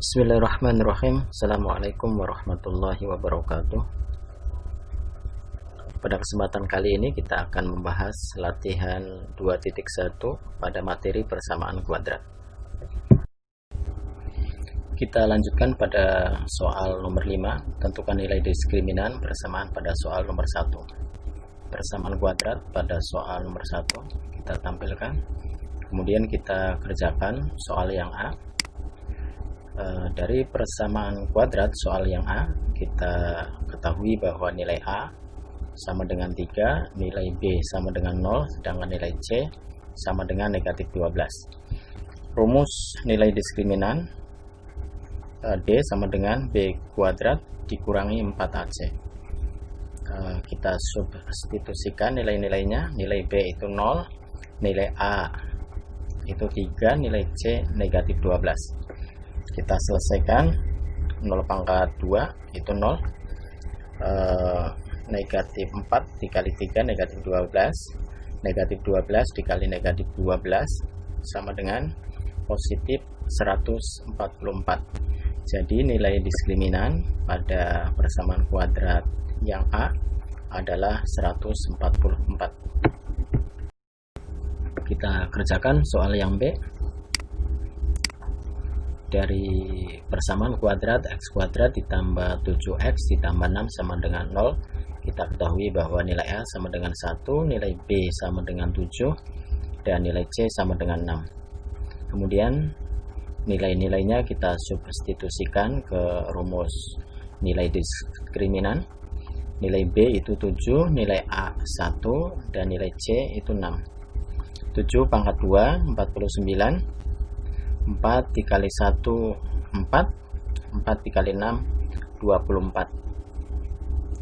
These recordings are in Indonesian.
Bismillahirrahmanirrahim. Assalamualaikum warahmatullahi wabarakatuh. Pada kesempatan kali ini kita akan membahas latihan 2.1 pada materi persamaan kuadrat. Kita lanjutkan pada soal nomor 5. Tentukan nilai diskriminan persamaan pada soal nomor 1. Persamaan kuadrat pada soal nomor 1 kita tampilkan. Kemudian kita kerjakan soal yang A. Dari persamaan kuadrat soal yang A, kita ketahui bahwa nilai A sama dengan 3, nilai B sama dengan 0, sedangkan nilai C sama dengan negatif 12. Rumus nilai diskriminan D sama dengan B kuadrat dikurangi 4AC. Kita substitusikan nilai-nilainya. Nilai B itu 0, nilai A itu 3, nilai C negatif 12. Kita selesaikan. 0 pangkat 2 itu 0, negatif 4 dikali 3 negatif 12, negatif 12 dikali negatif 12 sama dengan positif 144. Jadi nilai diskriminan pada persamaan kuadrat yang A adalah 144. Kita kerjakan soal yang B. Dari persamaan kuadrat x kuadrat ditambah 7x ditambah 6 sama dengan 0, kita ketahui bahwa nilai A sama dengan 1, nilai B sama dengan 7, dan nilai C sama dengan 6. Kemudian nilai-nilainya kita substitusikan ke rumus nilai diskriminan. Nilai B itu 7, nilai A 1, dan nilai C itu 6. 7 pangkat 2 49, 4 dikali 1 4, 4 dikali 6 24,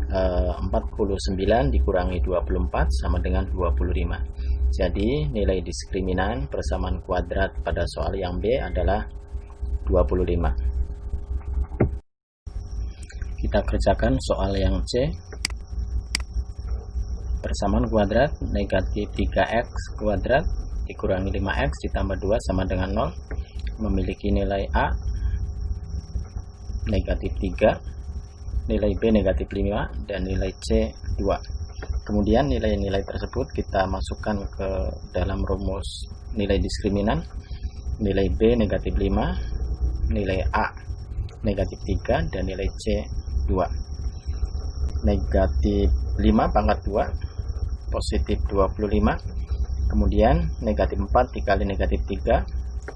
49 dikurangi 24 sama dengan 25. Jadi nilai diskriminan persamaan kuadrat pada soal yang B adalah 25. Kita kerjakan soal yang C. Persamaan kuadrat negatif 3x kuadrat dikurangi 5x ditambah 2 sama dengan 0, memiliki nilai A negatif 3, nilai B negatif 5, dan nilai C 2. Kemudian nilai-nilai tersebut kita masukkan ke dalam rumus nilai diskriminan. Nilai B negatif 5, nilai A negatif 3, dan nilai C 2. Negatif 5 pangkat 2 positif 25, kemudian negatif 4 dikali negatif 3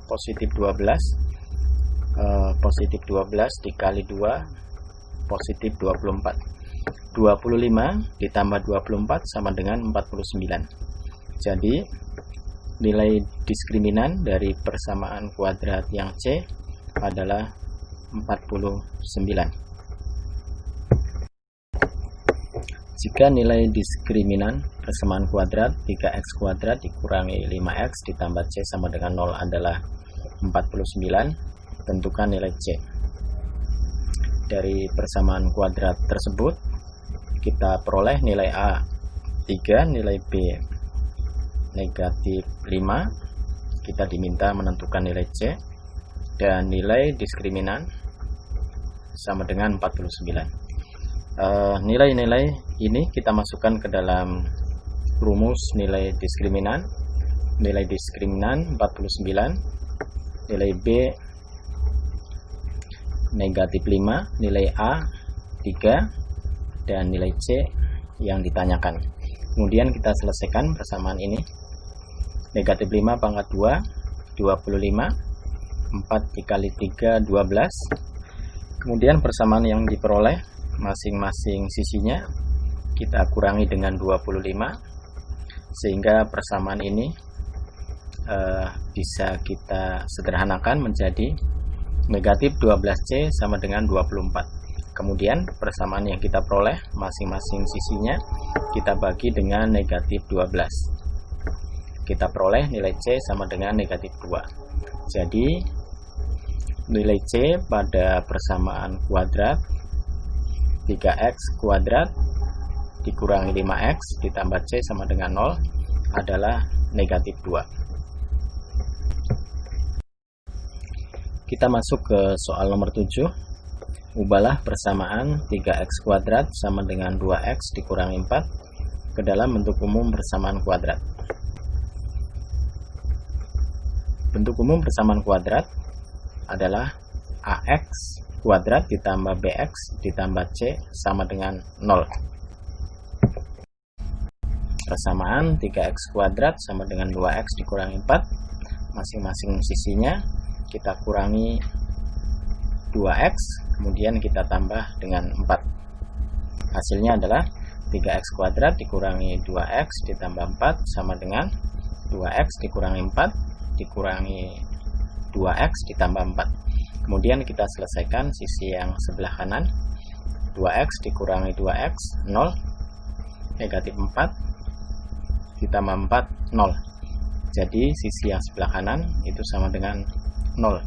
positif 12, positif 12 dikali 2 positif 24. 25 ditambah 24 sama dengan 49. Jadi nilai diskriminan dari persamaan kuadrat yang C adalah 49. Jika nilai diskriminan persamaan kuadrat 3x kuadrat dikurangi 5x ditambah C sama dengan 0 adalah 49, tentukan nilai C. Dari persamaan kuadrat tersebut kita peroleh nilai A 3, nilai B negatif 5, kita diminta menentukan nilai C, dan nilai diskriminan sama dengan 49. Nilai-nilai ini kita masukkan ke dalam rumus nilai diskriminan. Nilai diskriminan 49, nilai B negatif 5, nilai A 3, dan nilai C yang ditanyakan. Kemudian kita selesaikan persamaan ini. Negatif 5 pangkat 2 25, 4 dikali 3 12. Kemudian persamaan yang diperoleh masing-masing sisinya kita kurangi dengan 25, sehingga persamaan ini bisa kita sederhanakan menjadi negatif 12C sama dengan 24. Kemudian persamaan yang kita peroleh masing-masing sisinya kita bagi dengan negatif 12. Kita peroleh nilai C sama dengan negatif 2. Jadi nilai C pada persamaan kuadrat 3x kuadrat dikurangi 5x ditambah C sama dengan 0 adalah negatif 2. Kita masuk ke soal nomor 7. Ubahlah persamaan 3x kuadrat sama dengan 2x dikurangi 4 ke dalam bentuk umum persamaan kuadrat. Bentuk umum persamaan kuadrat adalah ax kuadrat ditambah bx ditambah c sama dengan 0. Persamaan 3x kuadrat sama dengan 2x dikurangi 4, masing-masing sisinya kita kurangi 2x, kemudian kita tambah dengan 4. Hasilnya adalah 3x kuadrat dikurangi 2x ditambah 4 sama dengan 2x dikurangi 4 dikurangi 2x ditambah 4. Kemudian kita selesaikan sisi yang sebelah kanan. 2x dikurangi 2x 0, negatif 4 ditambah 4 0. Jadi sisi yang sebelah kanan itu sama dengan 0.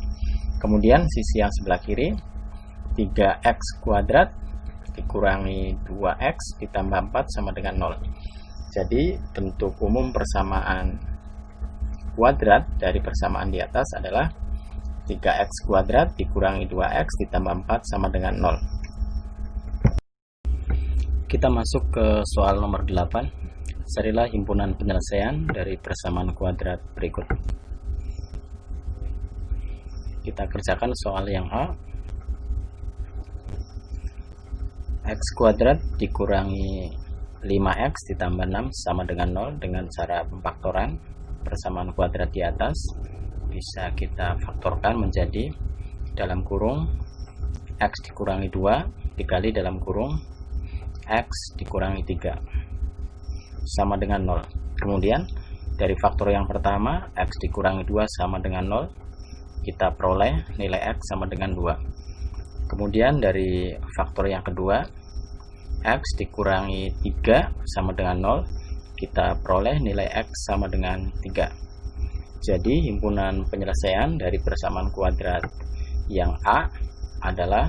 Kemudian sisi yang sebelah kiri 3x kuadrat dikurangi 2x ditambah 4 sama dengan 0. Jadi bentuk umum persamaan kuadrat dari persamaan di atas adalah 3x kuadrat dikurangi 2x ditambah 4 sama dengan 0. Kita masuk ke soal nomor 8. Carilah himpunan penyelesaian dari persamaan kuadrat berikut. Kita kerjakan soal yang A. X kuadrat dikurangi 5x ditambah 6 sama dengan 0 dengan cara pemfaktoran persamaan kuadrat di atas. Bisa kita faktorkan menjadi dalam kurung x dikurangi 2 dikali dalam kurung x dikurangi 3 sama dengan 0. Kemudian dari faktor yang pertama x dikurangi 2 sama dengan 0, kita peroleh nilai x sama dengan 2. Kemudian dari faktor yang kedua x dikurangi 3 sama dengan 0, kita peroleh nilai x sama dengan 3. Jadi himpunan penyelesaian dari persamaan kuadrat yang A adalah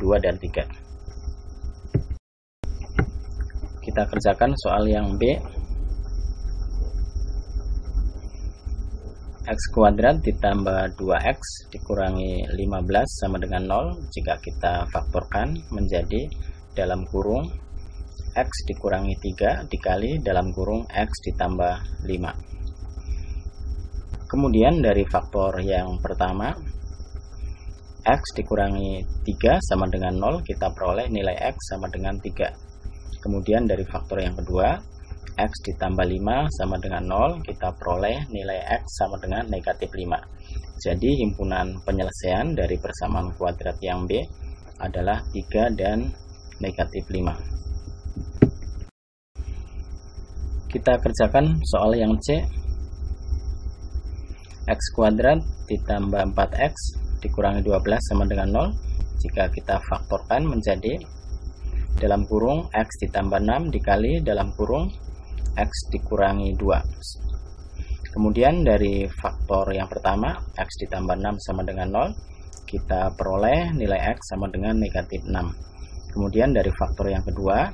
2 dan 3. Kita kerjakan soal yang B. X kuadrat ditambah 2x dikurangi 15 sama dengan 0 jika kita faktorkan menjadi dalam kurung x dikurangi 3 dikali dalam kurung x ditambah 5. Kemudian dari faktor yang pertama x dikurangi 3 sama dengan 0, kita peroleh nilai x sama dengan 3. Kemudian dari faktor yang kedua x ditambah 5 sama dengan 0, kita peroleh nilai x sama dengan negatif 5. Jadi himpunan penyelesaian dari persamaan kuadrat yang B adalah 3 dan negatif 5. Kita kerjakan soal yang C. X kuadrat ditambah 4x dikurangi 12 sama dengan 0 jika kita faktorkan menjadi dalam kurung x ditambah 6 dikali dalam kurung x dikurangi 2. Kemudian dari faktor yang pertama x ditambah 6 sama dengan 0, kita peroleh nilai x sama dengan negatif 6. Kemudian dari faktor yang kedua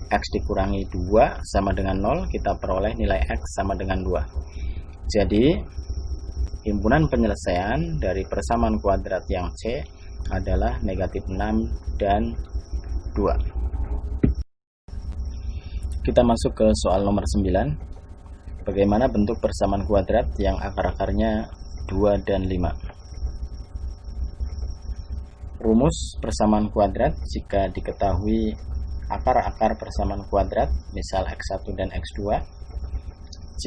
x dikurangi 2 sama dengan 0, kita peroleh nilai x sama dengan 2. Jadi himpunan penyelesaian dari persamaan kuadrat yang C adalah negatif 6 dan 2. Kita masuk ke soal nomor 9. Bagaimana bentuk persamaan kuadrat yang akar-akarnya 2 dan 5? Rumus persamaan kuadrat jika diketahui akar-akar persamaan kuadrat, misal x1 dan x2,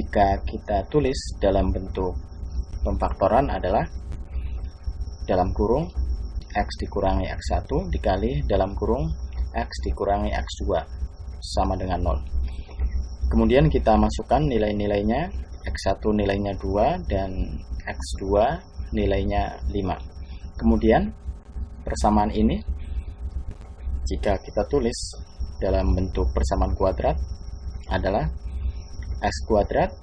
jika kita tulis dalam bentuk pemfaktoran adalah dalam kurung x dikurangi x1 dikali dalam kurung x dikurangi x2 sama dengan 0. Kemudian kita masukkan nilai-nilainya, x1 nilainya 2 dan x2 nilainya 5. Kemudian persamaan ini jika kita tulis dalam bentuk persamaan kuadrat adalah x kuadrat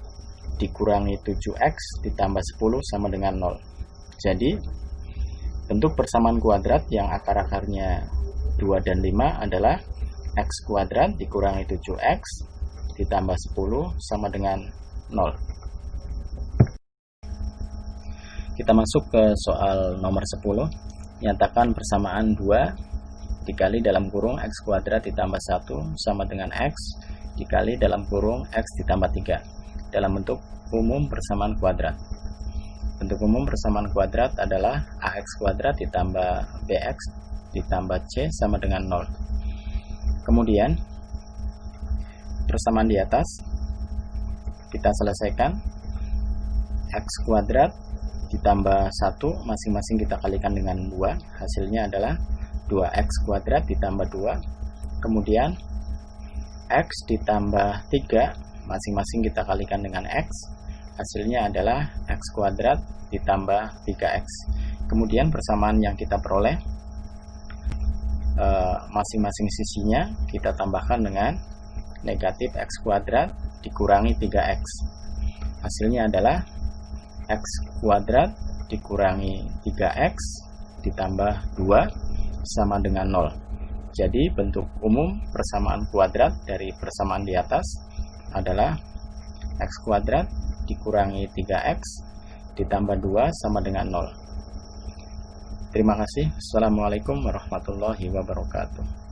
dikurangi 7x ditambah 10 sama dengan 0. Jadi bentuk persamaan kuadrat yang akar-akarnya 2 dan 5 adalah x kuadrat dikurangi 7x ditambah 10 sama dengan 0. Kita masuk ke soal nomor 10. Nyatakan persamaan 2 dikali dalam kurung x kuadrat ditambah 1 sama dengan x dikali dalam kurung x ditambah 3 dalam bentuk umum persamaan kuadrat. Bentuk umum persamaan kuadrat adalah ax kuadrat ditambah bx ditambah c sama dengan 0. Kemudian persamaan di atas kita selesaikan. X kuadrat ditambah 1 masing-masing kita kalikan dengan 2, hasilnya adalah 2x kuadrat ditambah 2. Kemudian x ditambah 3 masing-masing kita kalikan dengan x, hasilnya adalah x kuadrat ditambah 3x. Kemudian persamaan yang kita peroleh masing-masing sisinya kita tambahkan dengan negatif x kuadrat dikurangi 3x. Hasilnya adalah x kuadrat dikurangi 3x ditambah 2 sama dengan 0. Jadi bentuk umum persamaan kuadrat dari persamaan di atas adalah x kuadrat dikurangi 3x ditambah 2 sama dengan 0. Terima kasih. Assalamualaikum warahmatullahi wabarakatuh.